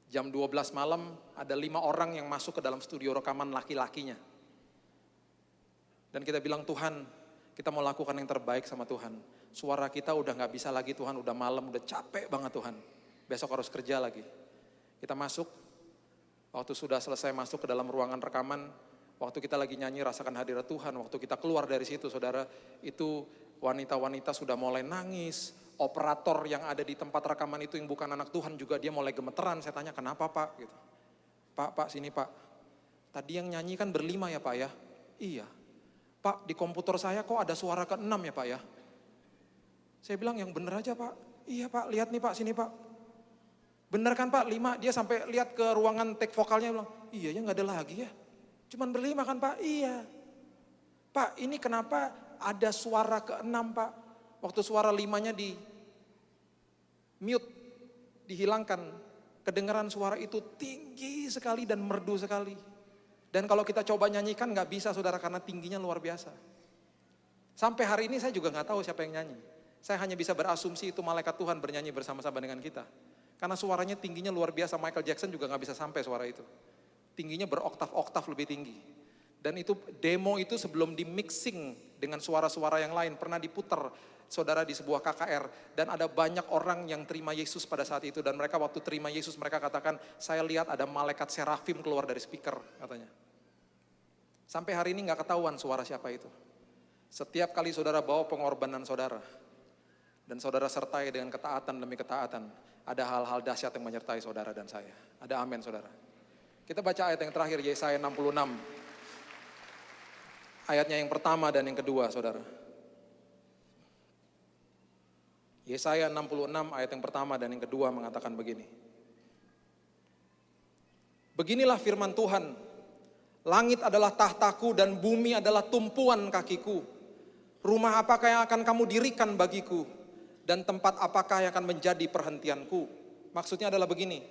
jam 12 malam ada 5 orang yang masuk ke dalam studio rekaman laki-lakinya. Dan kita bilang, Tuhan, kita mau lakukan yang terbaik sama Tuhan. Suara kita udah gak bisa lagi Tuhan, udah malam, udah capek banget Tuhan. Besok harus kerja lagi. Kita masuk, waktu sudah selesai masuk ke dalam ruangan rekaman, waktu kita lagi nyanyi rasakan hadirat Tuhan, waktu kita keluar dari situ saudara, itu wanita-wanita sudah mulai nangis, operator yang ada di tempat rekaman itu yang bukan anak Tuhan juga dia mulai gemeteran. Saya tanya, kenapa Pak? Gitu. Pak sini Pak, tadi yang nyanyi kan berlima ya Pak ya? Iya. Pak, di komputer saya kok ada suara ke-6 ya Pak ya? Saya bilang yang bener aja Pak. Iya Pak, lihat nih Pak, sini Pak. Bener kan Pak, 5, dia sampai lihat ke ruangan take vokalnya bilang, iya ya gak ada lagi ya. Cuman berlima kan Pak? Iya. Pak, ini kenapa ada suara ke-6 Pak? Waktu suara 5-nya di mute, dihilangkan. Kedengaran suara itu tinggi sekali dan merdu sekali. Dan kalau kita coba nyanyikan gak bisa saudara karena tingginya luar biasa. Sampai hari ini saya juga gak tahu siapa yang nyanyi. Saya hanya bisa berasumsi itu malaikat Tuhan bernyanyi bersama-sama dengan kita. Karena suaranya tingginya luar biasa, Michael Jackson juga gak bisa sampai suara itu. Tingginya beroktav-oktav lebih tinggi. Dan itu demo itu sebelum di mixing dengan suara-suara yang lain, pernah diputar saudara di sebuah KKR. Dan ada banyak orang yang terima Yesus pada saat itu. Dan mereka waktu terima Yesus mereka katakan, saya lihat ada malaikat serafim keluar dari speaker katanya. Sampai hari ini gak ketahuan suara siapa itu. Setiap kali saudara bawa pengorbanan saudara, dan saudara sertai dengan ketaatan demi ketaatan, ada hal-hal dahsyat yang menyertai saudara dan saya. Ada amin saudara. Kita baca ayat yang terakhir, Yesaya 66. Ayatnya yang pertama dan yang kedua saudara. Yesaya 66 ayat yang pertama dan yang kedua mengatakan begini. Beginilah firman Tuhan, langit adalah tahtaku dan bumi adalah tumpuan kakiku. Rumah apakah yang akan kamu dirikan bagiku? Dan tempat apakah yang akan menjadi perhentianku? Maksudnya adalah begini,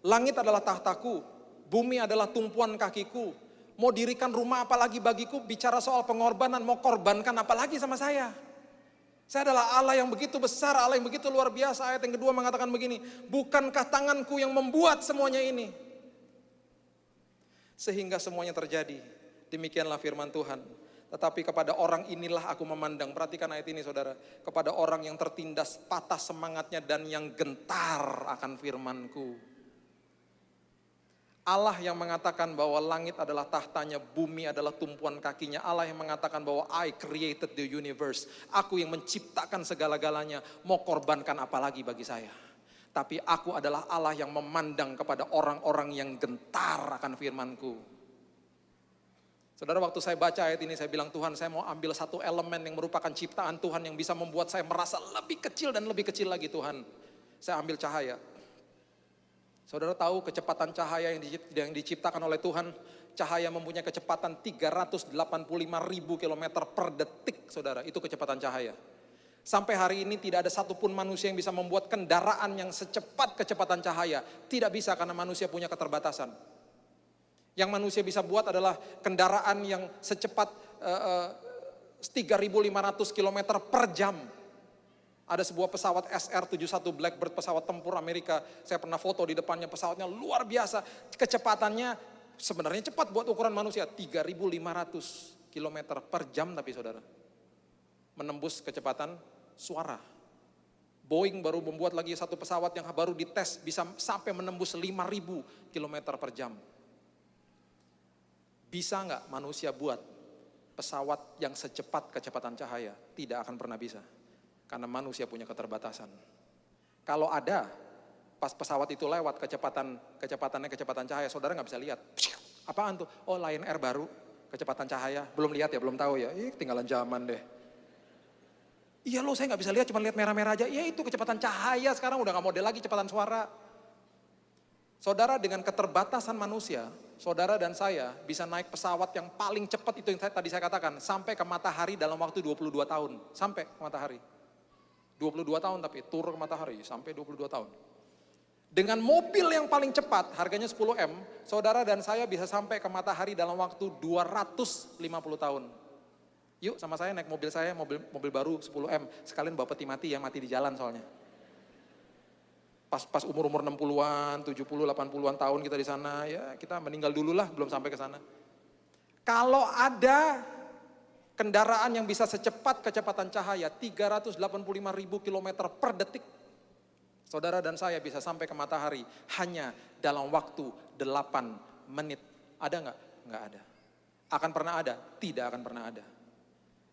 langit adalah tahtaku, bumi adalah tumpuan kakiku. Mau dirikan rumah apalagi bagiku, bicara soal pengorbanan, mau korbankan apalagi sama saya. Saya adalah Allah yang begitu besar, Allah yang begitu luar biasa. Ayat yang kedua mengatakan begini, bukankah tanganku yang membuat semuanya ini? Sehingga semuanya terjadi, demikianlah firman Tuhan. Tetapi kepada orang inilah aku memandang. Perhatikan ayat ini saudara. Kepada orang yang tertindas patah semangatnya dan yang gentar akan firmanku. Allah yang mengatakan bahwa langit adalah tahtanya, bumi adalah tumpuan kakinya. Allah yang mengatakan bahwa I created the universe. Aku yang menciptakan segala-galanya. Mau korbankan apa lagi bagi saya? Tapi aku adalah Allah yang memandang kepada orang-orang yang gentar akan firmanku. Saudara, waktu saya baca ayat ini saya bilang, Tuhan, saya mau ambil satu elemen yang merupakan ciptaan Tuhan yang bisa membuat saya merasa lebih kecil dan lebih kecil lagi Tuhan. Saya ambil cahaya. Saudara tahu kecepatan cahaya yang diciptakan oleh Tuhan, cahaya mempunyai kecepatan 385.000 km per detik saudara, itu kecepatan cahaya. Sampai hari ini tidak ada satupun manusia yang bisa membuat kendaraan yang secepat kecepatan cahaya. Tidak bisa karena manusia punya keterbatasan. Yang manusia bisa buat adalah kendaraan yang secepat 3.500 km per jam. Ada sebuah pesawat SR-71 Blackbird, pesawat tempur Amerika. Saya pernah foto di depannya, pesawatnya luar biasa. Kecepatannya sebenarnya cepat buat ukuran manusia. 3.500 km per jam tapi saudara. Menembus kecepatan suara. Boeing baru membuat lagi satu pesawat yang baru dites bisa sampai menembus 5.000 km per jam. Bisa nggak manusia buat pesawat yang secepat kecepatan cahaya? Tidak akan pernah bisa. Karena manusia punya keterbatasan. Kalau ada, pas pesawat itu lewat kecepatannya kecepatan cahaya, saudara nggak bisa lihat. Apaan tuh? Oh, Lion Air baru, kecepatan cahaya. Belum lihat ya, belum tahu ya. Tinggalan zaman deh. Iya loh, saya nggak bisa lihat, cuma lihat merah-merah aja. Ya itu kecepatan cahaya, sekarang udah nggak model lagi kecepatan suara. Saudara, dengan keterbatasan manusia, saudara dan saya bisa naik pesawat yang paling cepat itu yang tadi saya katakan, sampai ke matahari dalam waktu 22 tahun. Sampai ke matahari. 22 tahun tapi tur ke matahari sampai 22 tahun. Dengan mobil yang paling cepat, harganya 10M, saudara dan saya bisa sampai ke matahari dalam waktu 250 tahun. Yuk sama saya naik mobil saya, mobil baru 10M, sekalian bawa peti mati yang mati di jalan soalnya. Pas umur 60-an, 70, 80-an tahun kita di sana, ya kita meninggal dulu lah, belum sampai ke sana. Kalau ada kendaraan yang bisa secepat kecepatan cahaya, 385.000 km per detik, saudara dan saya bisa sampai ke matahari hanya dalam waktu 8 menit. Ada nggak? Nggak ada. Akan pernah ada? Tidak akan pernah ada.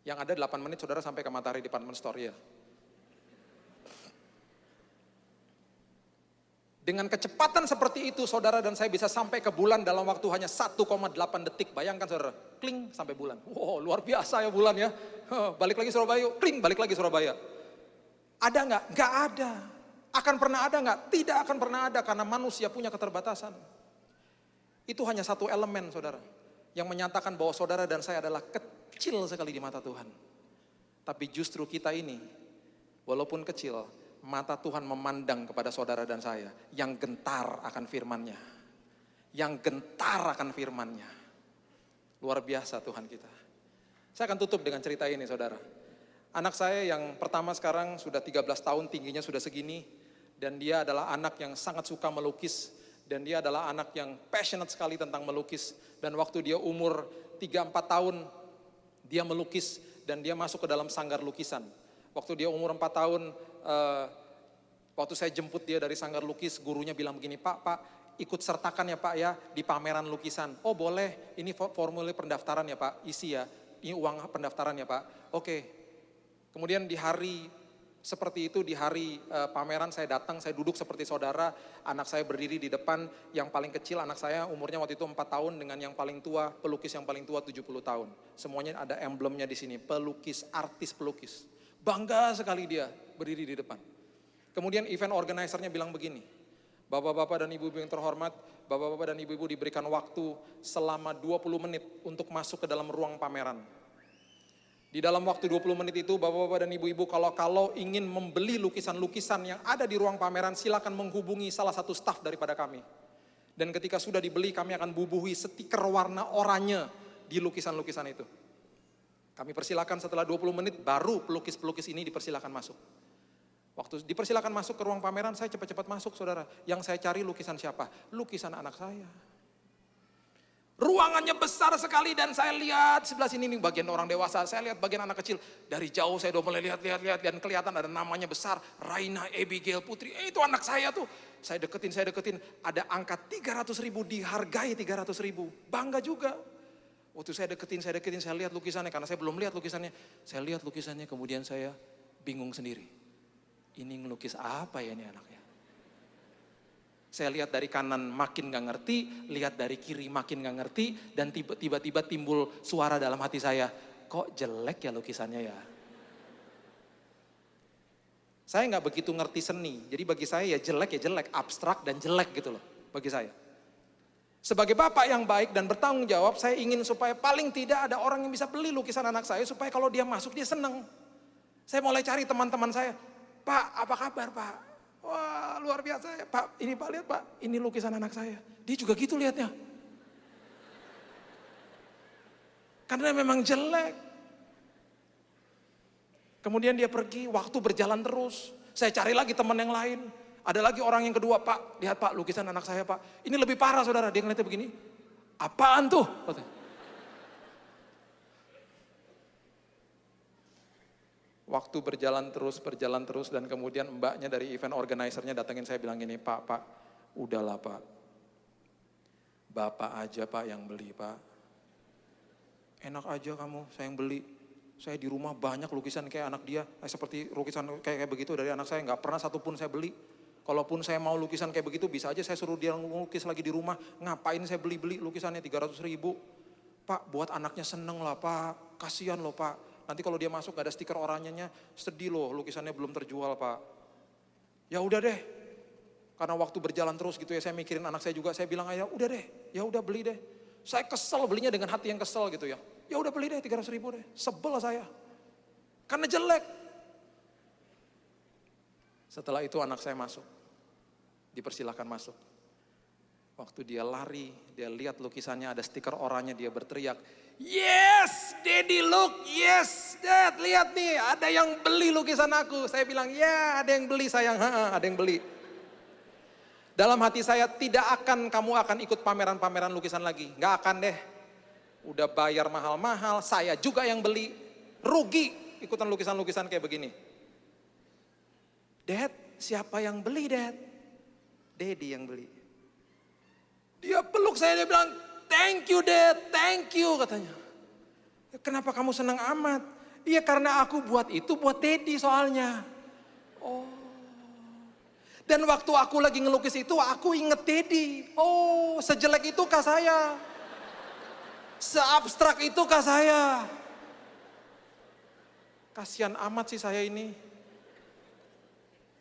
Yang ada 8 menit saudara sampai ke matahari department store ya. Dengan kecepatan seperti itu saudara dan saya bisa sampai ke bulan dalam waktu hanya 1,8 detik. Bayangkan saudara, kling sampai bulan. Wow, luar biasa ya bulan ya. Balik lagi Surabaya, kling balik lagi Surabaya. Ada nggak? Nggak ada. Akan pernah ada nggak? Tidak akan pernah ada karena manusia punya keterbatasan. Itu hanya satu elemen saudara. Yang menyatakan bahwa saudara dan saya adalah kecil sekali di mata Tuhan. Tapi justru kita ini, walaupun kecil, mata Tuhan memandang kepada saudara dan saya yang gentar akan firman-Nya. Yang gentar akan firman-Nya. Luar biasa Tuhan kita. Saya akan tutup dengan cerita ini saudara. Anak saya yang pertama sekarang sudah 13 tahun, tingginya sudah segini. Dan dia adalah anak yang sangat suka melukis. Dan dia adalah anak yang passionate sekali tentang melukis. Dan waktu dia umur 3-4 tahun, dia melukis dan dia masuk ke dalam sanggar lukisan. Waktu dia umur 4 tahun, waktu saya jemput dia dari sanggar lukis, gurunya bilang begini, Pak, ikut sertakan ya Pak ya di pameran lukisan. Oh boleh, ini formulir pendaftaran ya Pak, isi ya, ini uang pendaftaran ya Pak. Oke. Kemudian di hari seperti itu, di hari pameran saya datang, saya duduk seperti saudara, anak saya berdiri di depan, yang paling kecil anak saya umurnya waktu itu 4 tahun dengan yang paling tua, pelukis yang paling tua 70 tahun. Semuanya ada emblemnya di sini, pelukis, artis pelukis. Bangga sekali dia berdiri di depan. Kemudian event organizer-nya bilang begini, Bapak-bapak dan ibu-ibu yang terhormat, Bapak-bapak dan ibu-ibu diberikan waktu selama 20 menit untuk masuk ke dalam ruang pameran. Di dalam waktu 20 menit itu Bapak-bapak dan ibu-ibu kalau ingin membeli lukisan-lukisan yang ada di ruang pameran, silakan menghubungi salah satu staf daripada kami. Dan ketika sudah dibeli kami akan bubuhi stiker warna oranye di lukisan-lukisan itu. Kami persilakan setelah 20 menit baru pelukis-pelukis ini dipersilakan masuk. Waktu dipersilakan masuk ke ruang pameran saya cepat-cepat masuk saudara. Yang saya cari lukisan siapa? Lukisan anak saya. Ruangannya besar sekali dan saya lihat sebelah sini nih bagian orang dewasa, saya lihat bagian anak kecil. Dari jauh saya udah mulai lihat dan kelihatan ada namanya besar, Raina Abigail Putri. Itu anak saya tuh. Saya deketin, ada angka 300.000, dihargai 300.000. Bangga juga. Waktu saya deketin, saya lihat lukisannya karena saya belum lihat lukisannya. Saya lihat lukisannya kemudian saya bingung sendiri. Ini ngelukis apa ya ini anaknya? Saya lihat dari kanan makin gak ngerti, lihat dari kiri makin gak ngerti, dan tiba-tiba timbul suara dalam hati saya, kok jelek ya lukisannya ya? Saya gak begitu ngerti seni, jadi bagi saya ya jelek, abstrak dan jelek gitu loh, bagi saya. Sebagai bapak yang baik dan bertanggung jawab, saya ingin supaya paling tidak ada orang yang bisa beli lukisan anak saya, supaya kalau dia masuk dia senang. Saya mulai cari teman-teman saya, Pak apa kabar Pak? Wah luar biasa ya Pak, ini Pak lihat Pak, ini lukisan anak saya. Dia juga gitu lihatnya. Karena memang jelek. Kemudian dia pergi, waktu berjalan terus. Saya cari lagi teman yang lain. Ada lagi orang yang kedua, Pak, lihat Pak lukisan anak saya Pak. Ini lebih parah saudara, dia ngeliatnya begini. Apaan tuh? Waktu berjalan terus dan kemudian mbaknya dari event organizer-nya datengin saya bilang gini, Pak, udahlah Pak. Bapak aja Pak yang beli Pak. Enak aja kamu, saya yang beli. Saya di rumah banyak lukisan kayak anak dia, seperti lukisan kayak begitu dari anak saya, nggak pernah satupun saya beli. Kalaupun saya mau lukisan kayak begitu, bisa aja saya suruh dia lukis lagi di rumah. Ngapain saya beli lukisannya 300.000? Pak, buat anaknya seneng lah Pak, kasihan loh Pak. Nanti kalau dia masuk gak ada stiker oranyenya, sedih loh lukisannya belum terjual Pak. Ya udah deh, karena waktu berjalan terus gitu ya, saya mikirin anak saya juga, saya bilang aja udah deh, ya udah beli deh. Saya kesel belinya dengan hati yang kesel gitu ya. Ya udah beli deh 300.000 deh, sebel saya. Karena jelek. Setelah itu anak saya masuk. Dipersilahkan masuk. Waktu dia lari, dia lihat lukisannya ada stiker oranye, dia berteriak, "Yes, Daddy look, yes, Dad, lihat nih, ada yang beli lukisan aku." Saya bilang, "Ya, ada yang beli sayang, ada yang beli." Dalam hati saya, kamu akan ikut pameran-pameran lukisan lagi. Nggak akan deh. Udah bayar mahal-mahal, saya juga yang beli. Rugi ikutan lukisan-lukisan kayak begini. "Dad, siapa yang beli, Dad?" "Daddy yang beli." Dia peluk saya, dia bilang, "Thank you, Dad, thank you," katanya. "Kenapa kamu senang amat?" "Iya, karena aku buat itu buat Daddy soalnya." Oh. Dan waktu aku lagi ngelukis itu, aku inget Daddy. Oh, sejelek itu kah saya? Seabstrak itu kah saya? Kasihan amat sih saya ini.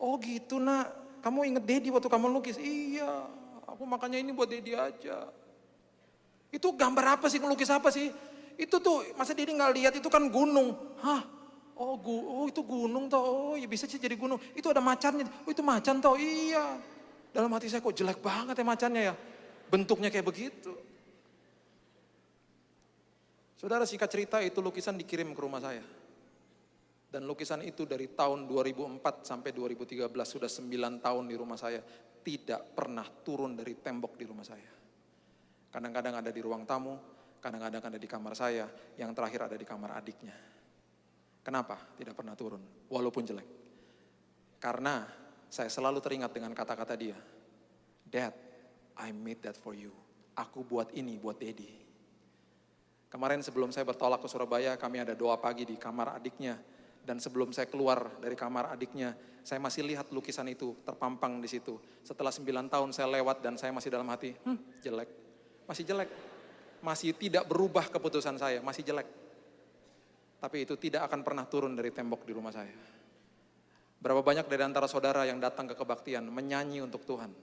"Oh gitu, Nak, kamu inget Daddy waktu kamu lukis?" "Iya, aku makanya ini buat Daddy aja." "Itu gambar apa sih, ngelukis apa sih?" "Itu tuh, masa Daddy nggak lihat, itu kan gunung." "Hah? Oh itu gunung toh, oh ya bisa sih jadi gunung. Itu ada macannya, oh itu macan toh." "Iya." Dalam hati saya, kok jelek banget ya macannya ya. Bentuknya kayak begitu. Saudara, singkat cerita, itu lukisan dikirim ke rumah saya. Dan lukisan itu dari tahun 2004 sampai 2013, sudah 9 tahun di rumah saya. Tidak pernah turun dari tembok di rumah saya. Kadang-kadang ada di ruang tamu, kadang-kadang ada di kamar saya, yang terakhir ada di kamar adiknya. Kenapa tidak pernah turun, walaupun jelek? Karena saya selalu teringat dengan kata-kata dia, "Dad, I made that for you." Aku buat ini buat Daddy. Kemarin sebelum saya bertolak ke Surabaya, kami ada doa pagi di kamar adiknya. Dan sebelum saya keluar dari kamar adiknya, saya masih lihat lukisan itu terpampang di situ. Setelah 9 tahun saya lewat dan saya masih dalam hati, jelek. Masih jelek. Masih tidak berubah keputusan saya, masih jelek. Tapi itu tidak akan pernah turun dari tembok di rumah saya. Berapa banyak dari antara saudara yang datang ke kebaktian menyanyi untuk Tuhan.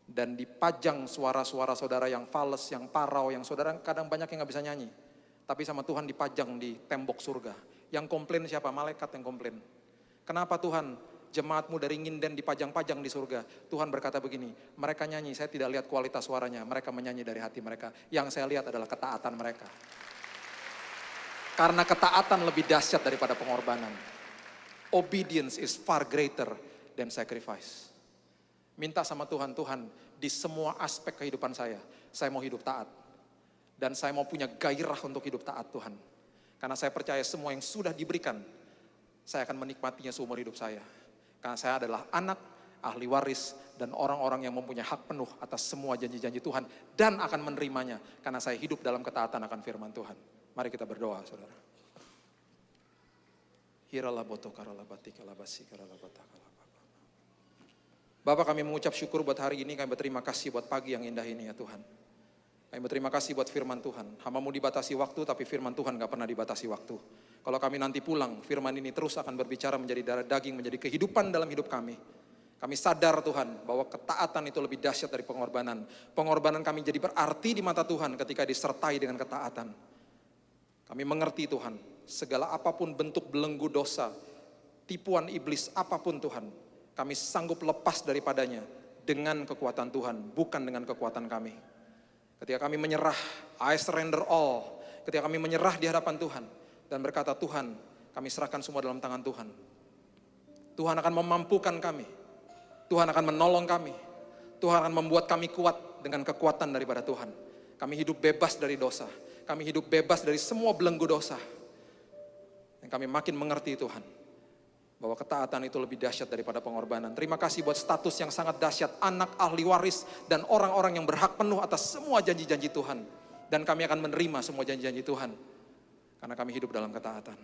Dan dipajang suara-suara saudara yang fales, yang parau, yang saudara kadang banyak yang gak bisa nyanyi. Tapi sama Tuhan dipajang di tembok surga. Yang komplain siapa? Malaikat yang komplain. "Kenapa Tuhan jemaatmu dari nginden dipajang-pajang di surga?" Tuhan berkata begini, "Mereka nyanyi, saya tidak lihat kualitas suaranya. Mereka menyanyi dari hati mereka. Yang saya lihat adalah ketaatan mereka." Karena ketaatan lebih dahsyat daripada pengorbanan. Obedience is far greater than sacrifice. Minta sama Tuhan, "Tuhan, di semua aspek kehidupan saya mau hidup taat. Dan saya mau punya gairah untuk hidup taat, Tuhan. Karena saya percaya semua yang sudah diberikan, saya akan menikmatinya seumur hidup saya. Karena saya adalah anak, ahli waris, dan orang-orang yang mempunyai hak penuh atas semua janji-janji Tuhan. Dan akan menerimanya, karena saya hidup dalam ketaatan akan firman Tuhan." Mari kita berdoa, saudara. Bapak, kami mengucap syukur buat hari ini, kami berterima kasih buat pagi yang indah ini ya Tuhan. Kami berterima kasih buat firman Tuhan. Hamba-Mu dibatasi waktu, tapi firman Tuhan gak pernah dibatasi waktu. Kalau kami nanti pulang, firman ini terus akan berbicara menjadi darah daging, menjadi kehidupan dalam hidup kami. Kami sadar Tuhan, bahwa ketaatan itu lebih dahsyat dari pengorbanan. Pengorbanan kami jadi berarti di mata Tuhan ketika disertai dengan ketaatan. Kami mengerti Tuhan, segala apapun bentuk belenggu dosa, tipuan iblis apapun Tuhan, kami sanggup lepas daripadanya dengan kekuatan Tuhan, bukan dengan kekuatan kami. Ketika kami menyerah, I surrender all. Ketika kami menyerah di hadapan Tuhan dan berkata, "Tuhan, kami serahkan semua dalam tangan Tuhan." Tuhan akan memampukan kami. Tuhan akan menolong kami. Tuhan akan membuat kami kuat dengan kekuatan daripada Tuhan. Kami hidup bebas dari dosa. Kami hidup bebas dari semua belenggu dosa. Dan kami makin mengerti Tuhan, bahwa ketaatan itu lebih dahsyat daripada pengorbanan. Terima kasih buat status yang sangat dahsyat, anak, ahli waris, dan orang-orang yang berhak penuh atas semua janji-janji Tuhan. Dan kami akan menerima semua janji-janji Tuhan, karena kami hidup dalam ketaatan.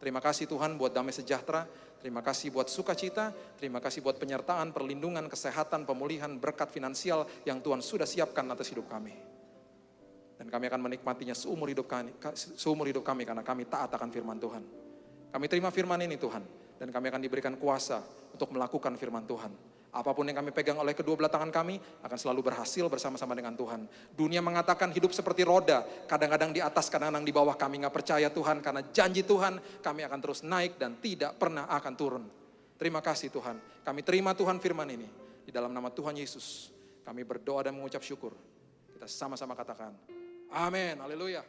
Terima kasih Tuhan buat damai sejahtera, terima kasih buat sukacita, terima kasih buat penyertaan, perlindungan, kesehatan, pemulihan, berkat finansial yang Tuhan sudah siapkan atas hidup kami. Dan kami akan menikmatinya seumur hidup kami karena kami taat akan firman Tuhan. Kami terima firman ini Tuhan, dan kami akan diberikan kuasa untuk melakukan firman Tuhan. Apapun yang kami pegang oleh kedua belah tangan kami akan selalu berhasil bersama-sama dengan Tuhan. Dunia mengatakan hidup seperti roda, kadang-kadang di atas, kadang-kadang di bawah. Kami gak percaya Tuhan, karena janji Tuhan kami akan terus naik dan tidak pernah akan turun. Terima kasih Tuhan, kami terima Tuhan firman ini. Di dalam nama Tuhan Yesus, kami berdoa dan mengucap syukur. Kita sama-sama katakan, amin, haleluya.